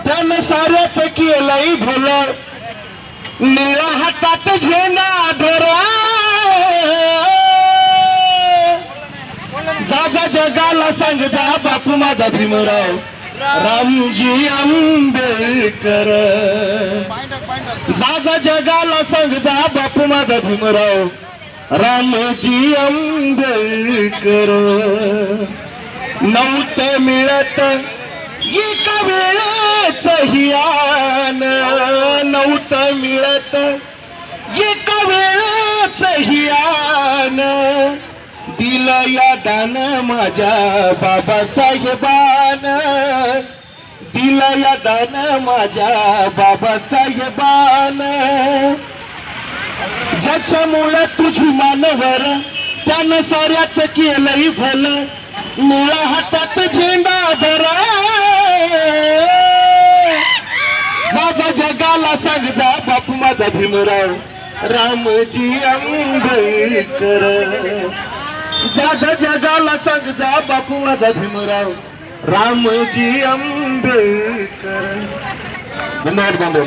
त्यानं साऱ्याच केलंय भलं, निळा हातात झेंडा धरा, जा जा जगाला सांग जा बापू माझा भीमराव रामजी आंबेडकर, जा जा जगाला सांग जा बापू माझा भीमराव रामजी आंबेडकर. नव्हतं मिळत एका वेळेच हियान, नव्हतं मिळत एका वेळेच हियान, दिलं या दान माझ्या बाबासाहेबान, दिलं या दान माझ्या बाबासाहेबान. ज्याच्यामुळे तुझी मानवर त्यानं साऱ्याच केलंय भलं, निळा हातात झेंडा धरा, जा जा जगाला सांग जा बापू माझा भीमराव रामजी आंबेडकर, जा जा जगाला सांग जा बापू माझा भीमराव रामजी आंबेडकर. धन्यवाद बांधव.